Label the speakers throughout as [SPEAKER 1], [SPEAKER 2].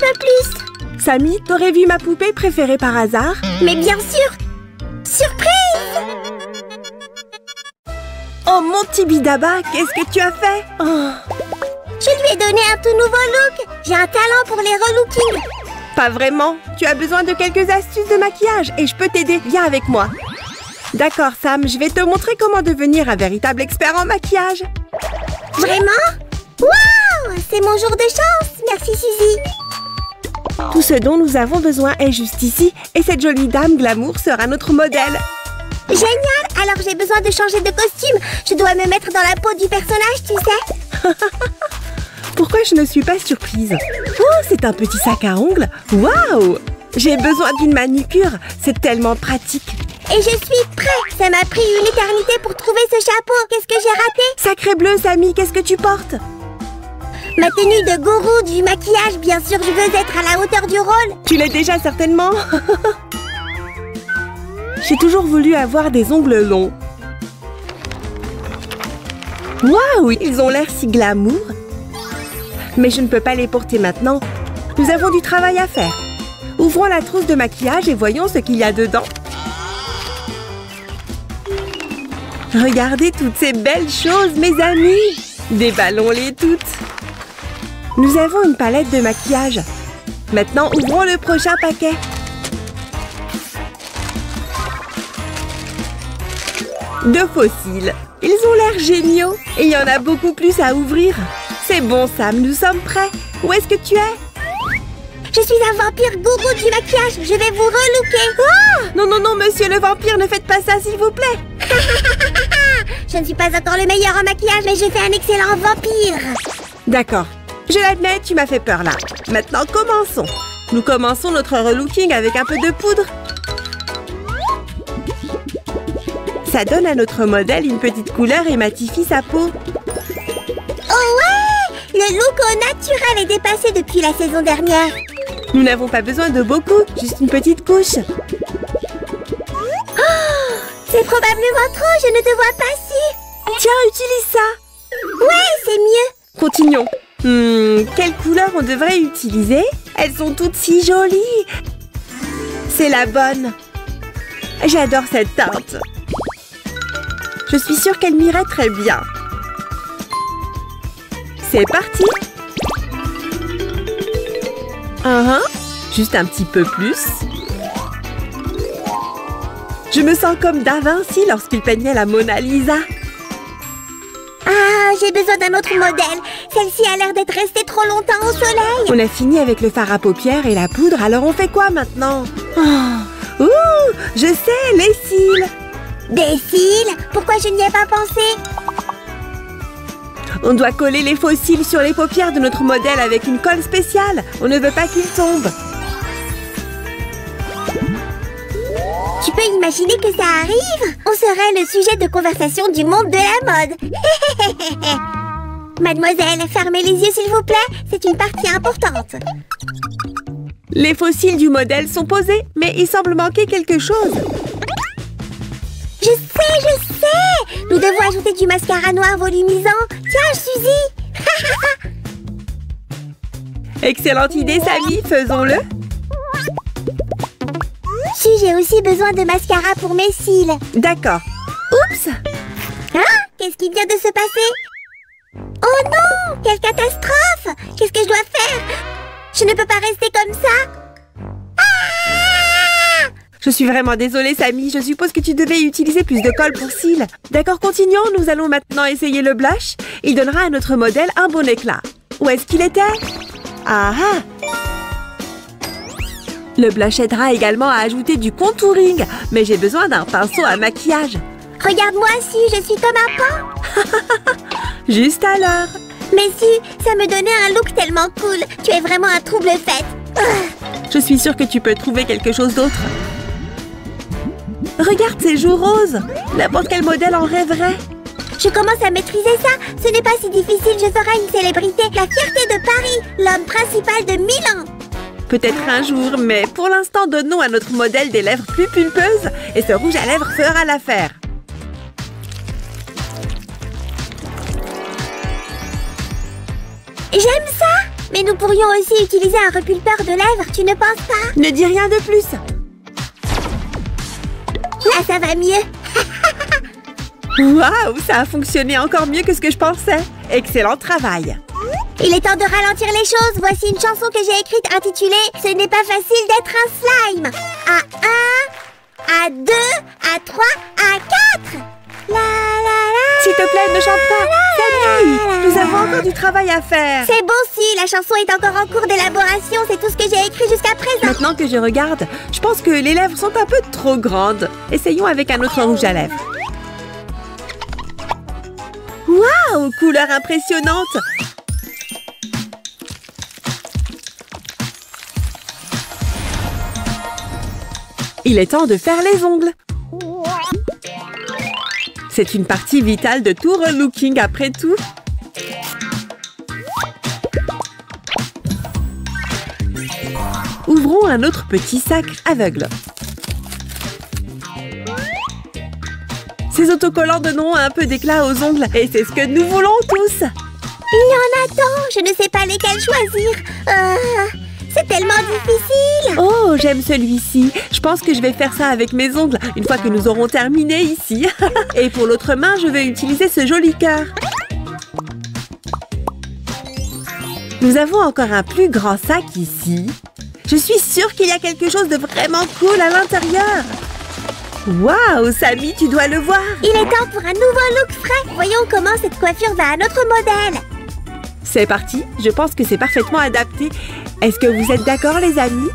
[SPEAKER 1] peu plus.
[SPEAKER 2] Samy, t'aurais vu ma poupée préférée par hasard?
[SPEAKER 1] Mais bien sûr. Surprise!
[SPEAKER 2] Oh mon petit bidaba, qu'est-ce que tu as fait? Oh.
[SPEAKER 1] Je lui ai donné un tout nouveau look. J'ai un talent pour les relookings.
[SPEAKER 2] Pas vraiment. Tu as besoin de quelques astuces de maquillage et je peux t'aider. Viens avec moi. D'accord, Sam, je vais te montrer comment devenir un véritable expert en maquillage.
[SPEAKER 1] Vraiment? Waouh! C'est mon jour de chance. Merci, Suzy.
[SPEAKER 2] Tout ce dont nous avons besoin est juste ici et cette jolie dame glamour sera notre modèle.
[SPEAKER 1] Génial! Alors j'ai besoin de changer de costume. Je dois me mettre dans la peau du personnage, tu sais.
[SPEAKER 2] Pourquoi je ne suis pas surprise? Oh, c'est un petit sac à ongles. Waouh! J'ai besoin d'une manucure. C'est tellement pratique.
[SPEAKER 1] Et je suis prêt. Ça m'a pris une éternité pour trouver ce chapeau. Qu'est-ce que j'ai raté?
[SPEAKER 2] Sacré bleu, Samy, qu'est-ce que tu portes?
[SPEAKER 1] Ma tenue de gourou du maquillage, bien sûr, je veux être à la hauteur du rôle.
[SPEAKER 2] Tu l'es déjà certainement. J'ai toujours voulu avoir des ongles longs. Waouh, ils ont l'air si glamour. Mais je ne peux pas les porter maintenant. Nous avons du travail à faire. Ouvrons la trousse de maquillage et voyons ce qu'il y a dedans. Regardez toutes ces belles choses, mes amis. Déballons-les toutes. Nous avons une palette de maquillage. Maintenant, ouvrons le prochain paquet. De fossiles. Ils ont l'air géniaux. Et il y en a beaucoup plus à ouvrir. C'est bon, Sam, nous sommes prêts. Où est-ce que tu es?
[SPEAKER 1] Je suis un vampire gourou du maquillage. Je vais vous relooker.
[SPEAKER 2] Ah! Non, non, non, monsieur le vampire, ne faites pas ça, s'il vous plaît.
[SPEAKER 1] Je ne suis pas encore le meilleur en maquillage, mais je fais un excellent vampire.
[SPEAKER 2] D'accord. Je l'admets, tu m'as fait peur là. Maintenant, commençons. Nous commençons notre relooking avec un peu de poudre. Ça donne à notre modèle une petite couleur et matifie sa peau.
[SPEAKER 1] Oh ouais! Le look au naturel est dépassé depuis la saison dernière.
[SPEAKER 2] Nous n'avons pas besoin de beaucoup, juste une petite couche.
[SPEAKER 1] Oh! C'est probablement trop, je ne te vois pas si.
[SPEAKER 2] Tiens, utilise ça.
[SPEAKER 1] Ouais, c'est mieux.
[SPEAKER 2] Continuons. Quelle couleur on devrait utiliser? Elles sont toutes si jolies. C'est la bonne. J'adore cette teinte. Je suis sûre qu'elle m'irait très bien. C'est parti. Juste un petit peu plus. Je me sens comme Da Vinci lorsqu'il peignait la Mona Lisa.
[SPEAKER 1] Ah, j'ai besoin d'un autre modèle. Celle-ci a l'air d'être restée trop longtemps au soleil.
[SPEAKER 2] On a fini avec le fard à paupières et la poudre, alors on fait quoi maintenant? Oh. Ouh, je sais, les cils.
[SPEAKER 1] Des cils? Pourquoi je n'y ai pas pensé?
[SPEAKER 2] On doit coller les faux cils sur les paupières de notre modèle avec une colle spéciale. On ne veut pas qu'ils tombent.
[SPEAKER 1] Tu peux imaginer que ça arrive? On serait le sujet de conversation du monde de la mode. Mademoiselle, fermez les yeux s'il vous plaît. C'est une partie importante.
[SPEAKER 2] Les faux cils du modèle sont posés, mais il semble manquer quelque chose.
[SPEAKER 1] Je sais! Nous devons ajouter du mascara noir volumisant. Tiens, Suzy!
[SPEAKER 2] Excellente idée, Samy, faisons-le.
[SPEAKER 1] J'ai aussi besoin de mascara pour mes cils.
[SPEAKER 2] D'accord. Oups!
[SPEAKER 1] Hein? Qu'est-ce qui vient de se passer? Oh non! Quelle catastrophe! Qu'est-ce que je dois faire? Je ne peux pas rester comme ça. Ah!
[SPEAKER 2] Je suis vraiment désolée, Samy. Je suppose que tu devais utiliser plus de colle pour cils. D'accord, continuons. Nous allons maintenant essayer le blush. Il donnera à notre modèle un bon éclat. Où est-ce qu'il était? Ah ah! Le blush aidera également à ajouter du contouring. Mais j'ai besoin d'un pinceau à maquillage.
[SPEAKER 1] Regarde-moi si, je suis comme un pain.
[SPEAKER 2] Juste à l'heure.
[SPEAKER 1] Mais si, ça me donnait un look tellement cool. Tu es vraiment un trouble-fête.
[SPEAKER 2] Je suis sûre que tu peux trouver quelque chose d'autre. Regarde ces joues roses. N'importe quel modèle en rêverait.
[SPEAKER 1] Je commence à maîtriser ça. Ce n'est pas si difficile, je serai une célébrité. La fierté de Paris, l'homme principal de Milan.
[SPEAKER 2] Peut-être un jour, mais pour l'instant, donnons à notre modèle des lèvres plus pulpeuses et ce rouge à lèvres fera l'affaire.
[SPEAKER 1] J'aime ça! Mais nous pourrions aussi utiliser un repulpeur de lèvres, tu ne penses pas?
[SPEAKER 2] Ne dis rien de plus.
[SPEAKER 1] Là, ça va mieux.
[SPEAKER 2] Waouh, ça a fonctionné encore mieux que ce que je pensais. Excellent travail.
[SPEAKER 1] Il est temps de ralentir les choses. Voici une chanson que j'ai écrite intitulée « Ce n'est pas facile d'être un slime ». À 1, à 2, à 3, à 4. La la la.
[SPEAKER 2] S'il te plaît, ne chante pas. Sammy, nous avons encore du travail à faire.
[SPEAKER 1] C'est bon si, la chanson est encore en cours d'élaboration. C'est tout ce que j'ai écrit jusqu'à présent.
[SPEAKER 2] Maintenant que je regarde, je pense que les lèvres sont un peu trop grandes. Essayons avec un autre rouge à lèvres. Waouh, couleur impressionnante. Il est temps de faire les ongles. C'est une partie vitale de tout relooking après tout. Ouvrons un autre petit sac aveugle. Ces autocollants donneront un peu d'éclat aux ongles et c'est ce que nous voulons tous.
[SPEAKER 1] Il y en a tant, je ne sais pas lesquels choisir. C'est tellement difficile.
[SPEAKER 2] Oh, j'aime celui-ci. Je pense que je vais faire ça avec mes ongles une fois que nous aurons terminé ici. Et pour l'autre main, je vais utiliser ce joli cœur. Nous avons encore un plus grand sac ici. Je suis sûre qu'il y a quelque chose de vraiment cool à l'intérieur. Waouh, Sammy, tu dois le voir.
[SPEAKER 1] Il est temps pour un nouveau look frais. Voyons comment cette coiffure va à notre modèle.
[SPEAKER 2] C'est parti, je pense que c'est parfaitement adapté. Est-ce que vous êtes d'accord, les amis?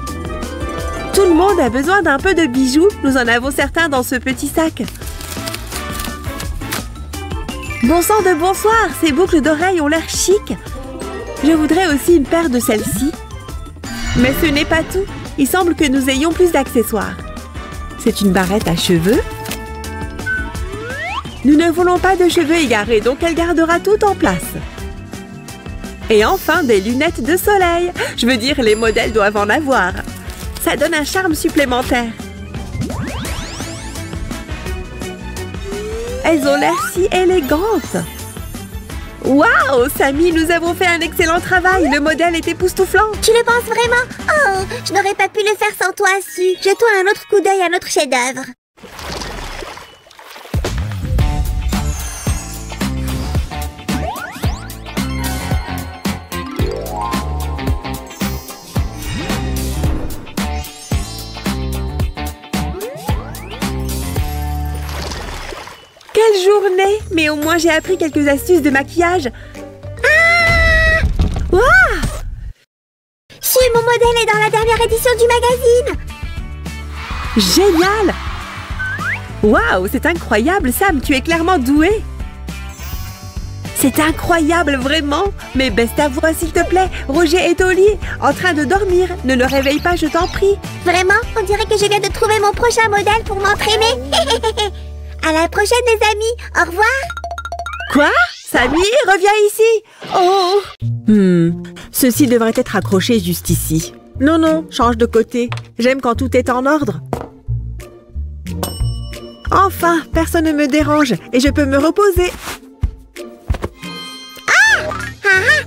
[SPEAKER 2] Tout le monde a besoin d'un peu de bijoux. Nous en avons certains dans ce petit sac. Bon sang de bonsoir, ces boucles d'oreilles ont l'air chic. Je voudrais aussi une paire de celles-ci. Mais ce n'est pas tout. Il semble que nous ayons plus d'accessoires. C'est une barrette à cheveux. Nous ne voulons pas de cheveux égarés, donc elle gardera tout en place. Et enfin, des lunettes de soleil. Je veux dire, les modèles doivent en avoir. Ça donne un charme supplémentaire. Elles ont l'air si élégantes. Waouh, Sammy, nous avons fait un excellent travail. Le modèle est époustouflant.
[SPEAKER 1] Tu le penses vraiment? Oh, je n'aurais pas pu le faire sans toi, Su. Jetons un autre coup d'œil à notre chef-d'œuvre.
[SPEAKER 2] Quelle journée! Mais au moins j'ai appris quelques astuces de maquillage.
[SPEAKER 1] Ah!
[SPEAKER 2] Waouh!
[SPEAKER 1] Su, mon modèle est dans la dernière édition du magazine.
[SPEAKER 2] Génial! Waouh, c'est incroyable, Sam, tu es clairement doué. C'est incroyable, vraiment. Mais baisse ta voix, s'il te plaît. Roger est au lit, en train de dormir. Ne le réveille pas, je t'en prie.
[SPEAKER 1] Vraiment? On dirait que je viens de trouver mon prochain modèle pour m'entraîner. À la prochaine, les amis. Au revoir.
[SPEAKER 2] Quoi? Sammy, reviens ici. Oh! Ceci devrait être accroché juste ici. Non, non, change de côté. J'aime quand tout est en ordre. Enfin, personne ne me dérange et je peux me reposer.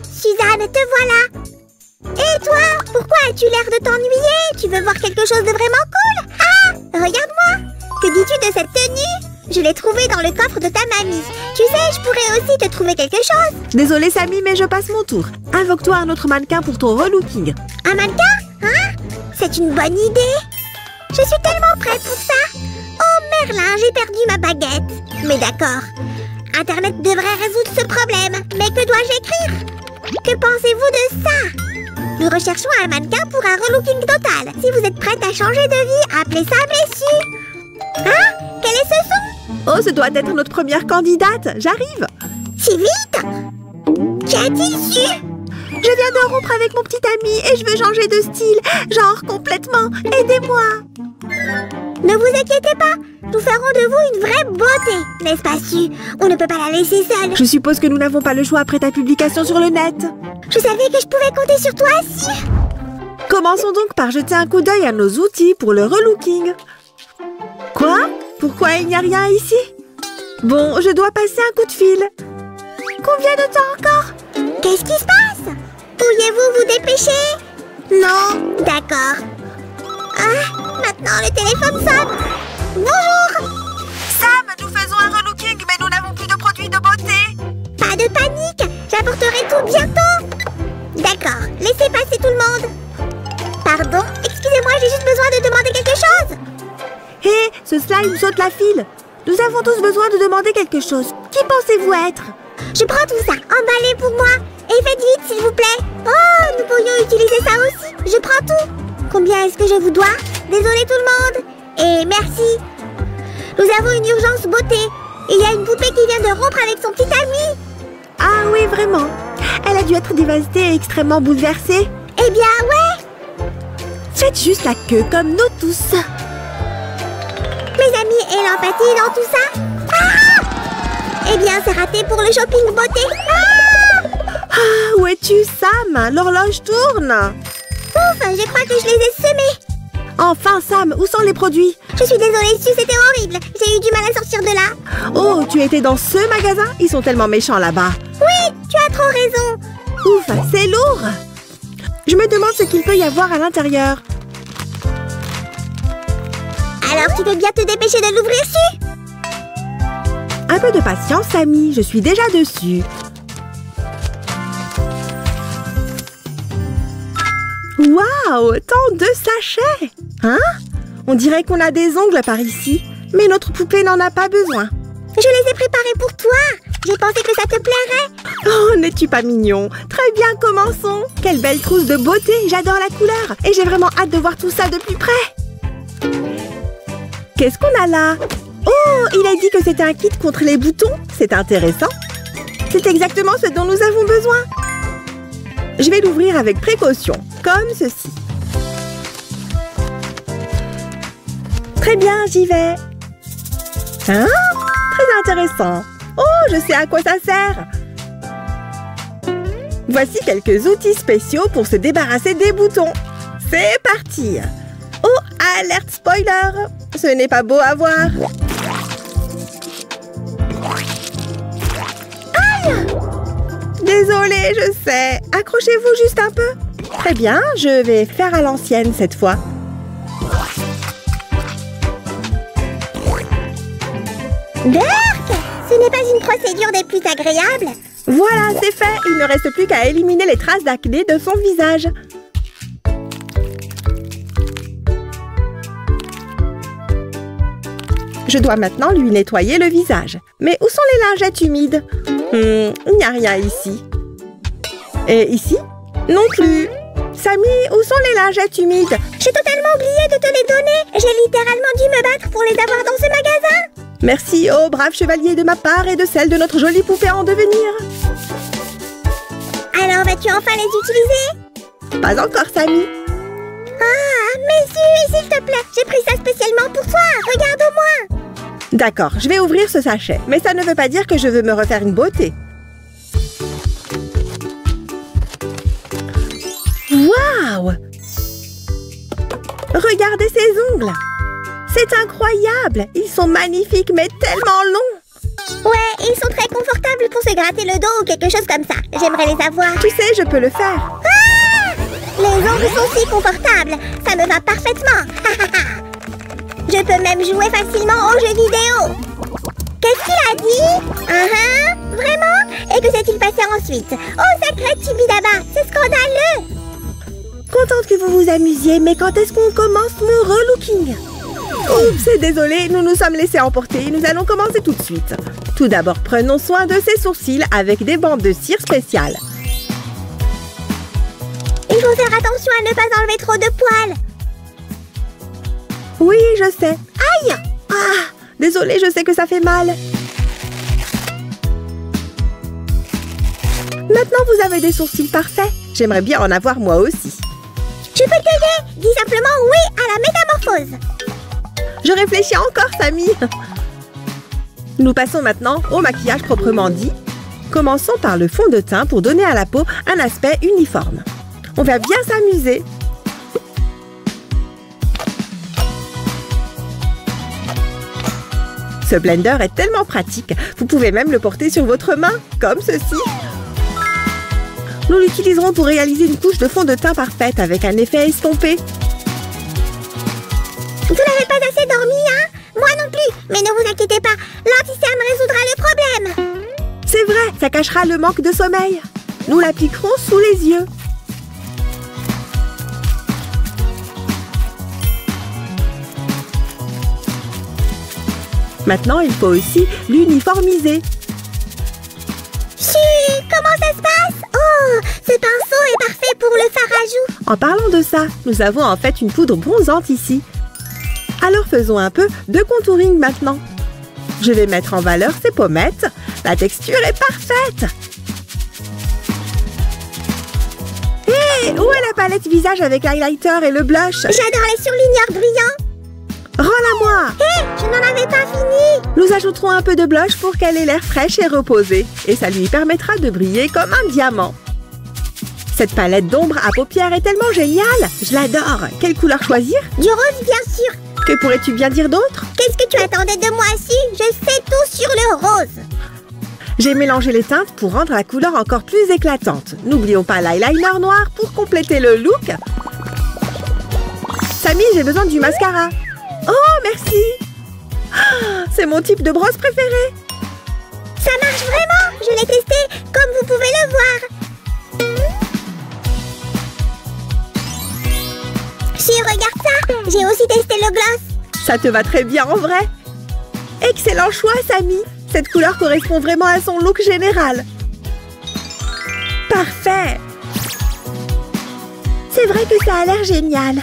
[SPEAKER 1] Suzanne, te voilà. Et toi? Pourquoi as-tu l'air de t'ennuyer? Tu veux voir quelque chose de vraiment cool? Ah! Regarde-moi. Que dis-tu de cette tenue? Je l'ai trouvée dans le coffre de ta mamie. Tu sais, je pourrais aussi te trouver quelque chose.
[SPEAKER 2] Désolée, Sammy, mais je passe mon tour. Invoque-toi un autre mannequin pour ton relooking.
[SPEAKER 1] Un mannequin? Hein? C'est une bonne idée. Je suis tellement prête pour ça. Oh Merlin, j'ai perdu ma baguette. Mais d'accord. Internet devrait résoudre ce problème. Mais que dois-je écrire? Que pensez-vous de ça? Nous recherchons un mannequin pour un relooking total. Si vous êtes prête à changer de vie, appelez ça Messu. Hein? Quel est ce son?
[SPEAKER 2] Oh, ce doit être notre première candidate. J'arrive.
[SPEAKER 1] Si vite? Qu'y a-t-il su?
[SPEAKER 2] Je viens de rompre avec mon petit ami et je veux changer de style. Genre complètement. Aidez-moi.
[SPEAKER 1] Ne vous inquiétez pas. Nous ferons de vous une vraie beauté. N'est-ce pas, Su? On ne peut pas la laisser seule.
[SPEAKER 2] Je suppose que nous n'avons pas le choix après ta publication sur le net.
[SPEAKER 1] Je savais que je pouvais compter sur toi, Su.
[SPEAKER 2] Commençons donc par jeter un coup d'œil à nos outils pour le relooking. Quoi? Pourquoi il n'y a rien ici? Bon, je dois passer un coup de fil. Combien de temps encore?
[SPEAKER 1] Qu'est-ce qui se passe? Pourriez-vous vous dépêcher? Non. D'accord. Ah, maintenant le téléphone sonne. Bonjour.
[SPEAKER 2] Sam, nous faisons un relooking, mais nous n'avons plus de produits de beauté.
[SPEAKER 1] Pas de panique, j'apporterai tout bientôt. D'accord, laissez passer tout le monde. Pardon, excusez-moi, j'ai juste besoin de demander quelque chose.
[SPEAKER 2] Hé, ce slime saute la file. Nous avons tous besoin de demander quelque chose. Qui pensez-vous être?
[SPEAKER 1] Je prends tout ça, emballez pour moi. Et faites vite, s'il vous plaît. Oh, nous pourrions utiliser ça aussi. Je prends tout. Combien est-ce que je vous dois? Désolé tout le monde. Et merci. Nous avons une urgence beauté. Il y a une poupée qui vient de rompre avec son petit ami.
[SPEAKER 2] Ah oui, vraiment. Elle a dû être dévastée et extrêmement bouleversée.
[SPEAKER 1] Eh bien, ouais.
[SPEAKER 2] Faites juste la queue comme nous tous.
[SPEAKER 1] Mes amis et l'empathie dans tout ça. Ah! Eh bien, c'est raté pour le shopping beauté. Ah!
[SPEAKER 2] Ah, où es-tu, Sam? L'horloge tourne.
[SPEAKER 1] Ouf, je crois que je les ai semés.
[SPEAKER 2] Enfin, Sam, où sont les produits?
[SPEAKER 1] Je suis désolée, c'était horrible. J'ai eu du mal à sortir de là.
[SPEAKER 2] Oh, tu étais dans ce magasin? Ils sont tellement méchants là-bas.
[SPEAKER 1] Oui, tu as trop raison.
[SPEAKER 2] Ouf, c'est lourd. Je me demande ce qu'il peut y avoir à l'intérieur.
[SPEAKER 1] Alors, tu peux bien te dépêcher de l'ouvrir, Su?
[SPEAKER 2] Un peu de patience, Sammy. Je suis déjà dessus. Waouh, tant de sachets! Hein? On dirait qu'on a des ongles par ici, mais notre poupée n'en a pas besoin.
[SPEAKER 1] Je les ai préparés pour toi. J'ai pensé que ça te plairait.
[SPEAKER 2] Oh, n'es-tu pas mignon? Très bien, commençons. Quelle belle trousse de beauté, j'adore la couleur. Et j'ai vraiment hâte de voir tout ça de plus près. Qu'est-ce qu'on a là? Oh, il a dit que c'était un kit contre les boutons. C'est intéressant. C'est exactement ce dont nous avons besoin. Je vais l'ouvrir avec précaution, comme ceci. Très bien, j'y vais. Hein? Très intéressant. Oh, je sais à quoi ça sert. Voici quelques outils spéciaux pour se débarrasser des boutons. C'est parti. Oh, alerte spoiler. Ce n'est pas beau à voir. Aïe! Désolée, je sais. Accrochez-vous juste un peu. Très bien, je vais faire à l'ancienne cette fois.
[SPEAKER 1] Berk! Ce n'est pas une procédure des plus agréables.
[SPEAKER 2] Voilà, c'est fait. Il ne reste plus qu'à éliminer les traces d'acné de son visage. Je dois maintenant lui nettoyer le visage. Mais où sont les lingettes humides? Il n'y a rien ici. Et ici? Non plus. Sammy, où sont les lingettes humides?
[SPEAKER 1] J'ai totalement oublié de te les donner. J'ai littéralement dû me battre pour les avoir dans ce magasin.
[SPEAKER 2] Merci, oh brave chevalier, de ma part et de celle de notre jolie poupée en devenir.
[SPEAKER 1] Alors vas-tu enfin les utiliser?
[SPEAKER 2] Pas encore, Sammy.
[SPEAKER 1] Ah, mais s'il te plaît, j'ai pris ça spécialement pour toi. Regarde-moi.
[SPEAKER 2] D'accord, je vais ouvrir ce sachet. Mais ça ne veut pas dire que je veux me refaire une beauté. Waouh! Regardez ces ongles! C'est incroyable! Ils sont magnifiques, mais tellement longs!
[SPEAKER 1] Ouais, ils sont très confortables pour se gratter le dos ou quelque chose comme ça. J'aimerais les avoir.
[SPEAKER 2] Tu sais, je peux le faire.
[SPEAKER 1] Ah! Les ongles sont si confortables. Ça me va parfaitement. Je peux même jouer facilement aux jeux vidéo. Qu'est-ce qu'il a dit? Vraiment? Et que s'est-il passé ensuite? Oh, sacré Tibidaba, c'est scandaleux!
[SPEAKER 2] Contente que vous vous amusiez, mais quand est-ce qu'on commence mon relooking? Oups, désolé, nous nous sommes laissés emporter. Nous allons commencer tout de suite. Tout d'abord, prenons soin de ses sourcils avec des bandes de cire spéciales.
[SPEAKER 1] Il faut faire attention à ne pas enlever trop de poils.
[SPEAKER 2] Oui, je sais. Aïe! Ah! Désolée, je sais que ça fait mal. Maintenant, vous avez des sourcils parfaits. J'aimerais bien en avoir moi aussi.
[SPEAKER 1] Je peux t'aider. Dis simplement oui à la métamorphose.
[SPEAKER 2] Je réfléchis encore, Sammy. Nous passons maintenant au maquillage proprement dit. Commençons par le fond de teint pour donner à la peau un aspect uniforme. On va bien s'amuser. Ce blender est tellement pratique. Vous pouvez même le porter sur votre main, comme ceci. Nous l'utiliserons pour réaliser une couche de fond de teint parfaite avec un effet estompé.
[SPEAKER 1] Vous n'avez pas assez dormi, hein? Moi non plus. Mais ne vous inquiétez pas, l'anti-cerne résoudra le problème.
[SPEAKER 2] C'est vrai, ça cachera le manque de sommeil. Nous l'appliquerons sous les yeux. Maintenant, il faut aussi l'uniformiser.
[SPEAKER 1] Chut, comment ça se passe? Oh, ce pinceau est parfait pour le fard à joues.
[SPEAKER 2] En parlant de ça, nous avons en fait une poudre bronzante ici. Alors faisons un peu de contouring maintenant. Je vais mettre en valeur ces pommettes. La texture est parfaite. Hé, où est la palette visage avec l'highlighter et le blush?
[SPEAKER 1] J'adore les surligneurs brillants.
[SPEAKER 2] Rends-la-moi!
[SPEAKER 1] Hé, je n'en avais pas fini.
[SPEAKER 2] Nous ajouterons un peu de blush pour qu'elle ait l'air fraîche et reposée. Et ça lui permettra de briller comme un diamant. Cette palette d'ombre à paupières est tellement géniale. Je l'adore. Quelle couleur choisir?
[SPEAKER 1] Du rose, bien sûr.
[SPEAKER 2] Que pourrais-tu bien dire d'autre?
[SPEAKER 1] Qu'est-ce que tu attendais de moi si? Je sais tout sur le rose.
[SPEAKER 2] J'ai mélangé les teintes pour rendre la couleur encore plus éclatante. N'oublions pas l'eyeliner noir pour compléter le look. Samy, j'ai besoin du mascara. Oh, merci! Oh, c'est mon type de brosse préféré.
[SPEAKER 1] Ça marche vraiment. Je l'ai testé, comme vous pouvez le voir. Si, regarde ça. J'ai aussi testé le gloss.
[SPEAKER 2] Ça te va très bien en vrai. Excellent choix, Samy. Cette couleur correspond vraiment à son look général. Parfait. C'est vrai que ça a l'air génial.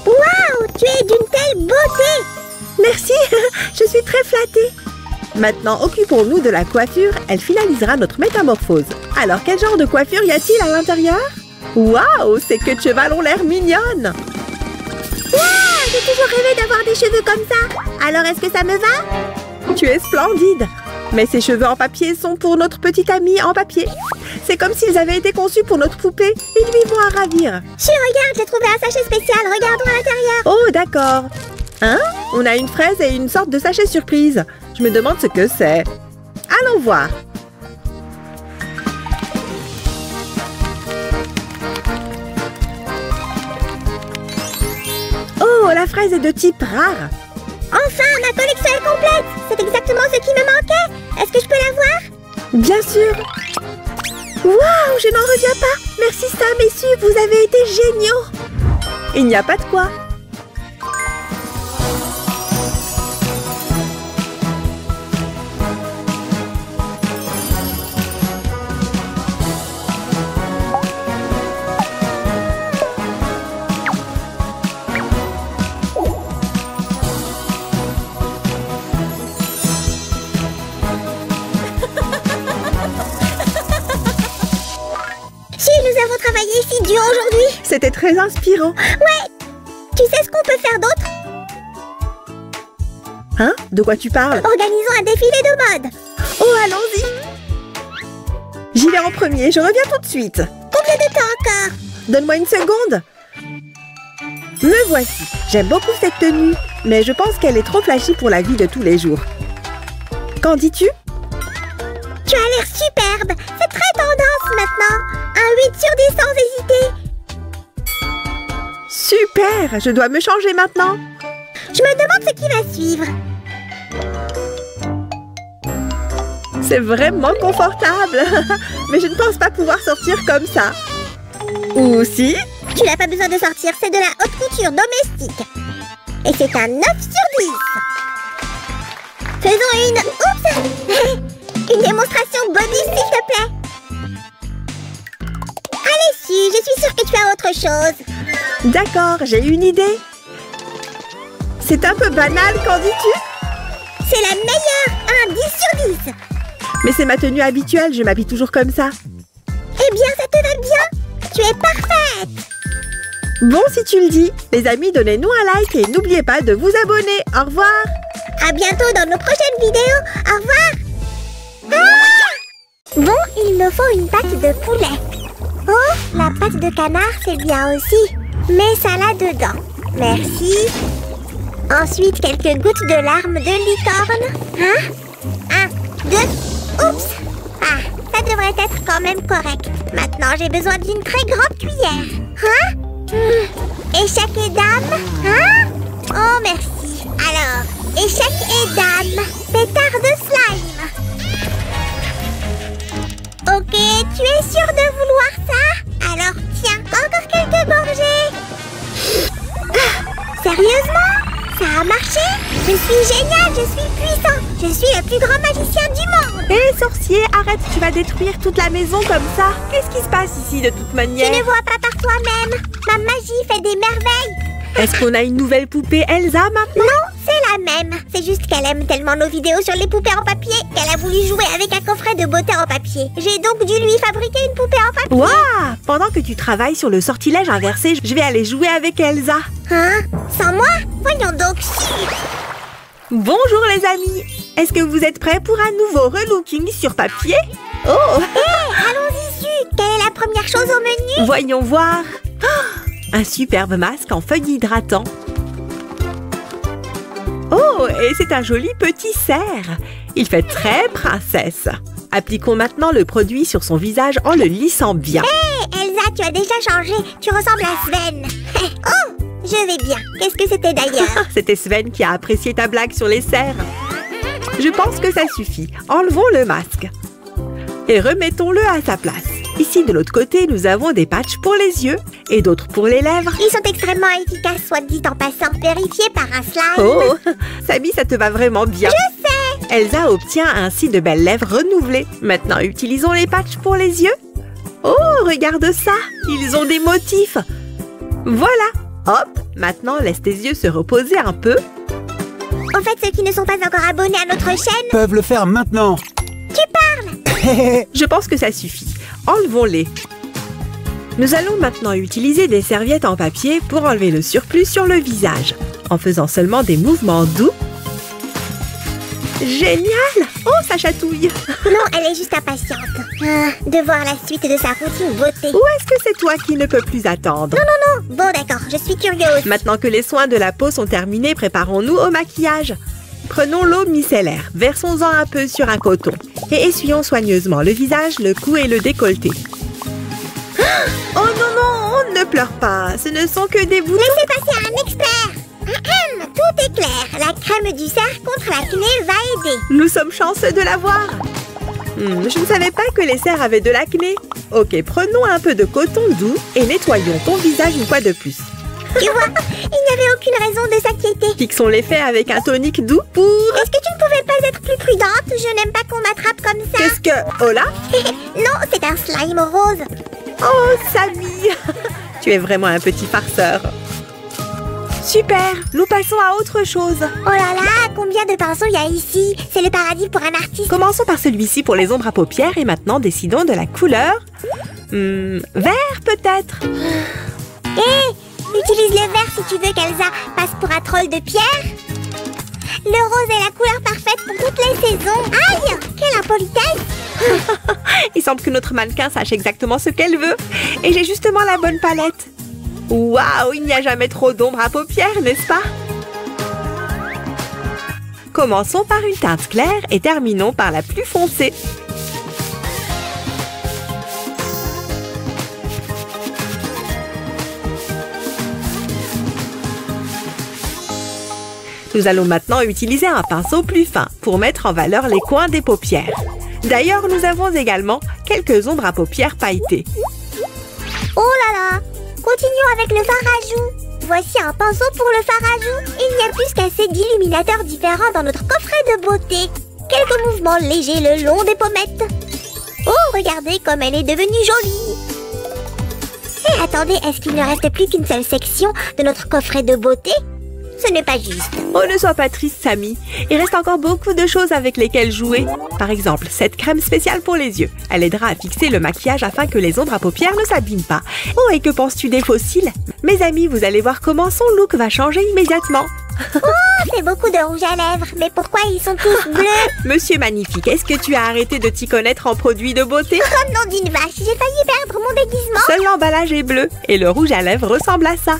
[SPEAKER 1] Waouh, tu es d'une telle beauté.
[SPEAKER 2] Merci, je suis très flattée. Maintenant, occupons-nous de la coiffure. Elle finalisera notre métamorphose. Alors, quel genre de coiffure y a-t-il à l'intérieur? Waouh, ces queues de cheval ont l'air mignonnes.
[SPEAKER 1] Waouh, j'ai toujours rêvé d'avoir des cheveux comme ça. Alors, est-ce que ça me va?
[SPEAKER 2] Tu es splendide. Mais ces cheveux en papier sont pour notre petite amie en papier. C'est comme s'ils avaient été conçus pour notre poupée. Ils lui vont à ravir.
[SPEAKER 1] Chut, regarde, j'ai trouvé un sachet spécial. Regardons à l'intérieur.
[SPEAKER 2] Oh, d'accord. Hein? On a une fraise et une sorte de sachet surprise. Je me demande ce que c'est. Allons voir. Oh, la fraise est de type rare.
[SPEAKER 1] Enfin, ma collection est complète. C'est exactement ce qui me manquait. Est-ce que je peux la voir?
[SPEAKER 2] Bien sûr. Waouh, je n'en reviens pas. Merci Sam et Sue, vous avez été géniaux. Il n'y a pas de quoi.
[SPEAKER 1] Nous avons travaillé si dur aujourd'hui.
[SPEAKER 2] C'était très inspirant.
[SPEAKER 1] Ouais. Tu sais ce qu'on peut faire d'autre?
[SPEAKER 2] Hein? De quoi tu parles?
[SPEAKER 1] Organisons un défilé de mode.
[SPEAKER 2] Oh, allons-y. J'y vais en premier, je reviens tout de suite.
[SPEAKER 1] Combien de temps encore?
[SPEAKER 2] Donne-moi une seconde. Me voici. J'aime beaucoup cette tenue, mais je pense qu'elle est trop flashy pour la vie de tous les jours. Qu'en dis-tu?
[SPEAKER 1] Tu as l'air superbe. C'est très tendance maintenant. Un 8 sur 10 sans hésiter.
[SPEAKER 2] Super! Je dois me changer maintenant.
[SPEAKER 1] Je me demande ce qui va suivre.
[SPEAKER 2] C'est vraiment confortable. Mais je ne pense pas pouvoir sortir comme ça. Ou si?
[SPEAKER 1] Tu n'as pas besoin de sortir, c'est de la haute couture domestique. Et c'est un 9 sur 10. Faisons une... Oups. Une démonstration body, s'il te plaît. Allez, Sue, je suis sûre que tu as autre chose.
[SPEAKER 2] D'accord, j'ai une idée. C'est un peu banal, qu'en dis-tu?
[SPEAKER 1] C'est la meilleure, un 10 sur 10.
[SPEAKER 2] Mais c'est ma tenue habituelle, je m'habille toujours comme ça.
[SPEAKER 1] Eh bien, ça te va bien. Tu es parfaite.
[SPEAKER 2] Bon, si tu le dis. Les amis, donnez-nous un like et n'oubliez pas de vous abonner. Au revoir.
[SPEAKER 1] À bientôt dans nos prochaines vidéos. Au revoir. Ah! Bon, il me faut une pâte de poulet. Oh, la pâte de canard, c'est bien aussi. Mets ça là dedans. Merci. Ensuite, quelques gouttes de larmes de licorne. Hein? 1, 2, oups. Ah, ça devrait être quand même correct. Maintenant, j'ai besoin d'une très grande cuillère. Hein? Échec et dame? Hein? Oh, merci. Alors, échec et dame. Pétard de slime. Ok, tu es sûr de vouloir ça? Alors, tiens, encore quelques gorgées. Sérieusement? Ça a marché? Je suis génial, je suis puissant. Je suis le plus grand magicien du monde.
[SPEAKER 2] Hé, sorcier, arrête, tu vas détruire toute la maison comme ça. Qu'est-ce qui se passe ici de toute manière?
[SPEAKER 1] Tu ne vois pas par toi-même. Ma magie fait des merveilles.
[SPEAKER 2] Est-ce qu'on a une nouvelle poupée Elsa maintenant?
[SPEAKER 1] Non, c'est la même. C'est juste qu'elle aime tellement nos vidéos sur les poupées en papier qu'elle a voulu jouer avec un coffret de beauté en papier. J'ai donc dû lui fabriquer une poupée en papier.
[SPEAKER 2] Waouh! Pendant que tu travailles sur le sortilège inversé, je vais aller jouer avec Elsa.
[SPEAKER 1] Hein? Sans moi? Voyons donc.
[SPEAKER 2] Bonjour les amis! Est-ce que vous êtes prêts pour un nouveau relooking sur papier? Oh!
[SPEAKER 1] Allons-y, Su. Quelle est la première chose au menu?
[SPEAKER 2] Voyons voir. Un superbe masque en feuilles hydratant. Oh, et c'est un joli petit cerf. Il fait très princesse. Appliquons maintenant le produit sur son visage en le lissant bien.
[SPEAKER 1] Hé, Elsa, tu as déjà changé. Tu ressembles à Sven. Oh, je vais bien. Qu'est-ce que c'était d'ailleurs?
[SPEAKER 2] C'était Sven qui a apprécié ta blague sur les cerfs. Je pense que ça suffit. Enlevons le masque. Et remettons-le à sa place. Ici, de l'autre côté, nous avons des patchs pour les yeux et d'autres pour les lèvres.
[SPEAKER 1] Ils sont extrêmement efficaces, soit dit en passant. Vérifiés par un slime.
[SPEAKER 2] Oh, Samy, ça te va vraiment bien.
[SPEAKER 1] Je sais.
[SPEAKER 2] Elsa obtient ainsi de belles lèvres renouvelées. Maintenant, utilisons les patchs pour les yeux. Oh, regarde ça. Ils ont des motifs. Voilà. Hop, maintenant, laisse tes yeux se reposer un peu.
[SPEAKER 1] Au fait, ceux qui ne sont pas encore abonnés à notre chaîne...
[SPEAKER 3] peuvent le faire maintenant.
[SPEAKER 1] Tu parles?
[SPEAKER 2] Je pense que ça suffit. Enlevons-les. Nous allons maintenant utiliser des serviettes en papier pour enlever le surplus sur le visage, en faisant seulement des mouvements doux. Génial! Oh, ça chatouille!
[SPEAKER 1] Non, elle est juste impatiente. De voir la suite de sa routine beauté.
[SPEAKER 2] Ou est-ce que c'est toi qui ne peux plus attendre?
[SPEAKER 1] Non. Bon, d'accord, je suis curieuse.
[SPEAKER 2] Maintenant que les soins de la peau sont terminés, préparons-nous au maquillage. Prenons l'eau micellaire, versons-en un peu sur un coton et essuyons soigneusement le visage, le cou et le décolleté. Oh non, ne pleure pas, ce ne sont que des boutons.
[SPEAKER 1] Laissez passer un expert. Tout est clair, la crème du cerf contre l'acné va aider.
[SPEAKER 2] Nous sommes chanceux de l'avoir. Je ne savais pas que les cerfs avaient de l'acné. Ok, prenons un peu de coton doux et nettoyons ton visage une fois de plus.
[SPEAKER 1] Tu vois, il n'y avait aucune raison de s'inquiéter.
[SPEAKER 2] Fixons l'effet avec un tonique doux pour...
[SPEAKER 1] Est-ce que tu ne pouvais pas être plus prudente? Je n'aime pas qu'on m'attrape comme ça.
[SPEAKER 2] Qu'est-ce que... Hola?
[SPEAKER 1] Non, c'est un slime rose.
[SPEAKER 2] Oh, Samy. Tu es vraiment un petit farceur. Super, nous passons à autre chose.
[SPEAKER 1] Oh là là, combien de pinceaux il y a ici? C'est le paradis pour un artiste.
[SPEAKER 2] Commençons par celui-ci pour les ombres à paupières et maintenant décidons de la couleur. Vert peut-être.
[SPEAKER 1] Utilise le vert si tu veux qu'Elsa passe pour un troll de pierre. Le rose est la couleur parfaite pour toutes les saisons. Aïe, quelle impolitesse.
[SPEAKER 2] Il semble que notre mannequin sache exactement ce qu'elle veut. Et j'ai justement la bonne palette. Waouh, il n'y a jamais trop d'ombre à paupières, n'est-ce pas? Commençons par une teinte claire et terminons par la plus foncée. Nous allons maintenant utiliser un pinceau plus fin pour mettre en valeur les coins des paupières. D'ailleurs, nous avons également quelques ombres à paupières pailletées.
[SPEAKER 1] Oh là là! Continuons avec le fard à joues. Voici un pinceau pour le fard à joues. Il n'y a plus qu'assez d'illuminateurs différents dans notre coffret de beauté. Quelques mouvements légers le long des pommettes. Oh, regardez comme elle est devenue jolie. Et attendez, est-ce qu'il ne reste plus qu'une seule section de notre coffret de beauté? Ce n'est pas juste.
[SPEAKER 2] Oh, ne sois pas triste, Samy. Il reste encore beaucoup de choses avec lesquelles jouer. Par exemple, cette crème spéciale pour les yeux. Elle aidera à fixer le maquillage afin que les ombres à paupières ne s'abîment pas. Oh, et que penses-tu des fossiles? Mes amis, vous allez voir comment son look va changer immédiatement.
[SPEAKER 1] Oh, c'est beaucoup de rouge à lèvres. Mais pourquoi ils sont tous bleus?
[SPEAKER 2] Monsieur Magnifique, est-ce que tu as arrêté de t'y connaître en produits de beauté?
[SPEAKER 1] Oh nom d'une vache, j'ai failli perdre mon déguisement.
[SPEAKER 2] Seul l'emballage est bleu et le rouge à lèvres ressemble à ça.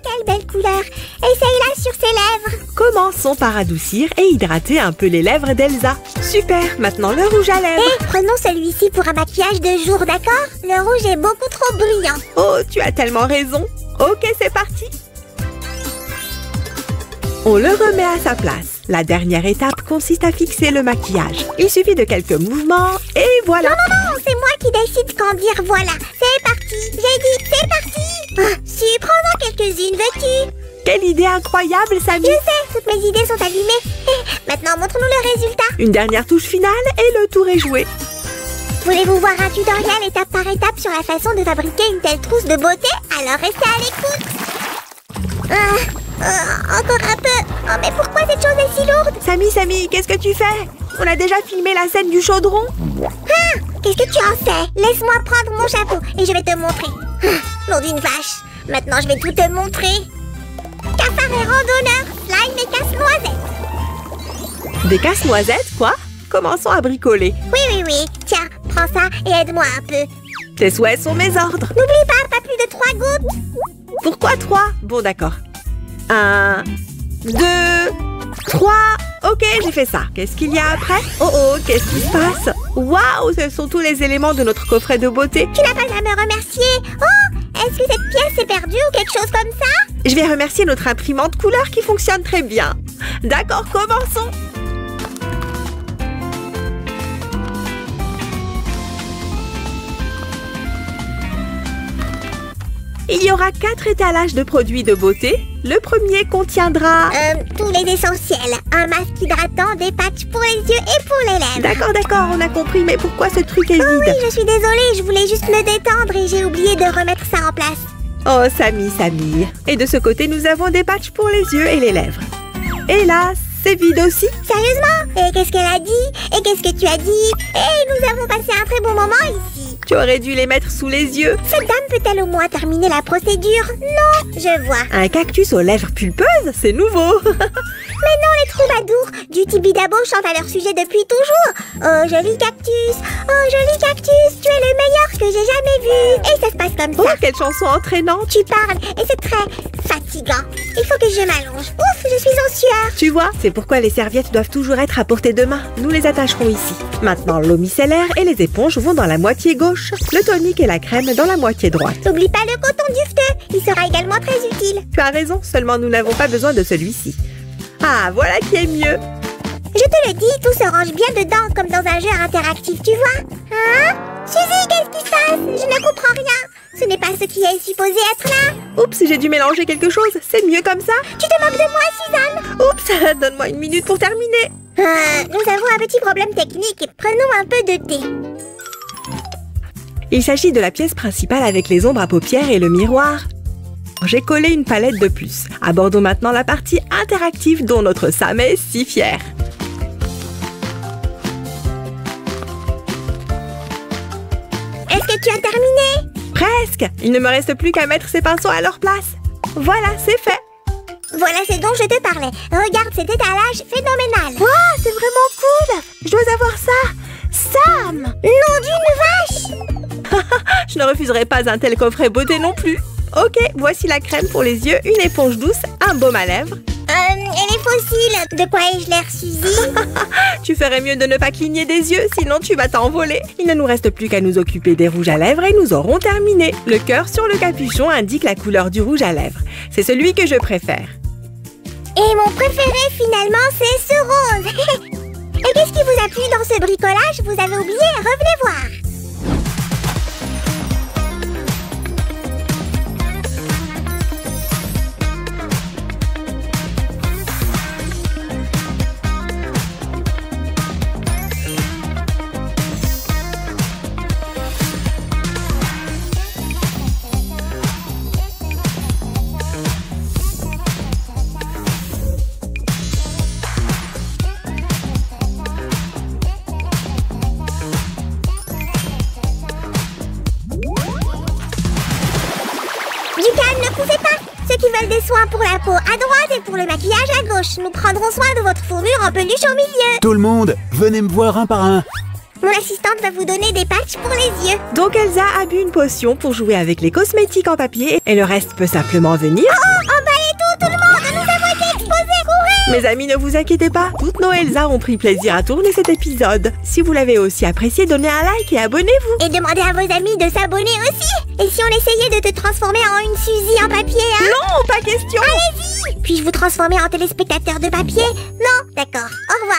[SPEAKER 1] Quelle belle couleur! Essaye-la sur ses lèvres!
[SPEAKER 2] Commençons par adoucir et hydrater un peu les lèvres d'Elsa. Super, maintenant le rouge à lèvres.
[SPEAKER 1] Hé, prenons celui-ci pour un maquillage de jour, d'accord? Le rouge est beaucoup trop brillant.
[SPEAKER 2] Oh, tu as tellement raison. Ok, c'est parti. On le remet à sa place. La dernière étape consiste à fixer le maquillage. Il suffit de quelques mouvements et voilà.
[SPEAKER 1] Non, c'est moi qui décide quand dire voilà. C'est parti, j'ai dit c'est parti. Ah, si, prends-en quelques-unes, veux-tu?
[SPEAKER 2] Quelle idée incroyable, Samy.
[SPEAKER 1] Je sais, toutes mes idées sont allumées. Maintenant, montre-nous le résultat.
[SPEAKER 2] Une dernière touche finale et le tour est joué.
[SPEAKER 1] Voulez-vous voir un tutoriel étape par étape sur la façon de fabriquer une telle trousse de beauté? Alors restez à l'écoute. Encore un peu. Oh, mais pourquoi cette chose est si lourde?
[SPEAKER 2] Samy, qu'est-ce que tu fais? On a déjà filmé la scène du chaudron.
[SPEAKER 1] Ah, qu'est-ce que tu en sais? Laisse-moi prendre mon chapeau et je vais te montrer. Ah, nom d'une vache. Maintenant, je vais tout te montrer. Cafard et randonneur, slime et casse-noisette.
[SPEAKER 2] Des casse-noisettes, quoi? Commençons à bricoler.
[SPEAKER 1] Oui. Tiens, prends ça et aide-moi un peu.
[SPEAKER 2] Tes souhaits sont mes ordres.
[SPEAKER 1] N'oublie pas plus de 3 gouttes.
[SPEAKER 2] Pourquoi 3? Bon, d'accord. 1, 2, 3. Ok, j'ai fait ça. Qu'est-ce qu'il y a après? Oh, qu'est-ce qui se passe? Waouh, ce sont tous les éléments de notre coffret de beauté.
[SPEAKER 1] Tu n'as pas à me remercier. Oh, est-ce que cette pièce est perdue ou quelque chose comme ça?
[SPEAKER 2] Je vais remercier notre imprimante couleur qui fonctionne très bien. D'accord, commençons. Il y aura 4 étalages de produits de beauté. Le premier contiendra...
[SPEAKER 1] tous les essentiels. Un masque hydratant, des patchs pour les yeux et pour les lèvres.
[SPEAKER 2] D'accord, on a compris, mais pourquoi ce truc est vide?
[SPEAKER 1] Oh oui, je suis désolée, je voulais juste me détendre et j'ai oublié de remettre ça en place.
[SPEAKER 2] Oh, Samy. Et de ce côté, nous avons des patchs pour les yeux et les lèvres. Et là, c'est vide aussi.
[SPEAKER 1] Sérieusement? Et qu'est-ce qu'elle a dit? Et qu'est-ce que tu as dit? Et nous avons passé un très bon moment ici.
[SPEAKER 2] Tu aurais dû les mettre sous les yeux.
[SPEAKER 1] Cette dame peut-elle au moins terminer la procédure? Non, je vois.
[SPEAKER 2] Un cactus aux lèvres pulpeuses? C'est nouveau.
[SPEAKER 1] Mais non, les troubadours du Tibidabo chantent à leur sujet depuis toujours. Oh, joli cactus, tu es le meilleur que j'ai jamais vu. Et ça se passe comme ça.
[SPEAKER 2] Oh, quelle chanson entraînante.
[SPEAKER 1] Tu parles et c'est très fatigant. Il faut que je m'allonge. Ouf, je suis en sueur.
[SPEAKER 2] Tu vois, c'est pourquoi les serviettes doivent toujours être à portée de main. Nous les attacherons ici. Maintenant, l'eau micellaire et les éponges vont dans la moitié gauche. Le tonique et la crème dans la moitié droite.
[SPEAKER 1] N'oublie pas le coton dufteux. Il sera également très utile.
[SPEAKER 2] Tu as raison, seulement nous n'avons pas besoin de celui-ci. Ah, voilà qui est mieux.
[SPEAKER 1] Je te le dis, tout se range bien dedans, comme dans un jeu interactif, tu vois? Hein? Suzy, qu'est-ce qui se passe? Je ne comprends rien. Ce n'est pas ce qui est supposé être là.
[SPEAKER 2] Oups, j'ai dû mélanger quelque chose. C'est mieux comme ça?
[SPEAKER 1] Tu te moques de moi, Suzanne?
[SPEAKER 2] Oups, donne-moi 1 minute pour terminer.
[SPEAKER 1] Nous avons un petit problème technique. Prenons un peu de thé.
[SPEAKER 2] Il s'agit de la pièce principale avec les ombres à paupières et le miroir. J'ai collé une palette de plus. Abordons maintenant la partie interactive dont notre Sam est si fier.
[SPEAKER 1] Est-ce que tu as terminé?
[SPEAKER 2] Presque! Il ne me reste plus qu'à mettre ces pinceaux à leur place. Voilà, c'est fait.
[SPEAKER 1] Voilà ce dont je te parlais. Regarde cet étalage phénoménal.
[SPEAKER 2] Wow, c'est vraiment cool! Je dois avoir ça! Sam!
[SPEAKER 1] Nom d'une vache!
[SPEAKER 2] Je ne refuserai pas un tel coffret beauté non plus. Ok, voici la crème pour les yeux, une éponge douce, un baume à lèvres.
[SPEAKER 1] Et les fossiles? De quoi ai-je l'air, Suzy?
[SPEAKER 2] Tu ferais mieux de ne pas cligner des yeux, sinon tu vas t'envoler. Il ne nous reste plus qu'à nous occuper des rouges à lèvres et nous aurons terminé. Le cœur sur le capuchon indique la couleur du rouge à lèvres. C'est celui que je préfère.
[SPEAKER 1] Et mon préféré, finalement, c'est ce rose. Et qu'est-ce qui vous a plu dans ce bricolage? Vous avez oublié? Revenez voir. Des soins pour la peau à droite et pour le maquillage à gauche. Nous prendrons soin de votre fourrure en peluche au milieu.
[SPEAKER 3] Tout le monde, venez me voir un par un.
[SPEAKER 1] Mon assistante va vous donner des patchs pour les yeux.
[SPEAKER 2] Donc Elsa a bu une potion pour jouer avec les cosmétiques en papier et le reste peut simplement venir.
[SPEAKER 1] Oh, emballez tout le monde, nous avons été exposés, courez!
[SPEAKER 2] Mes amis, ne vous inquiétez pas, toutes nos Elsa ont pris plaisir à tourner cet épisode. Si vous l'avez aussi apprécié, donnez un like et abonnez-vous.
[SPEAKER 1] Et demandez à vos amis de s'abonner aussi. Et si on essayait de te transformer en une Suzy en papier, hein?
[SPEAKER 2] Non, pas question.
[SPEAKER 1] Allez-y. Puis-je vous transformer en téléspectateur de papier? Non? D'accord. Au revoir.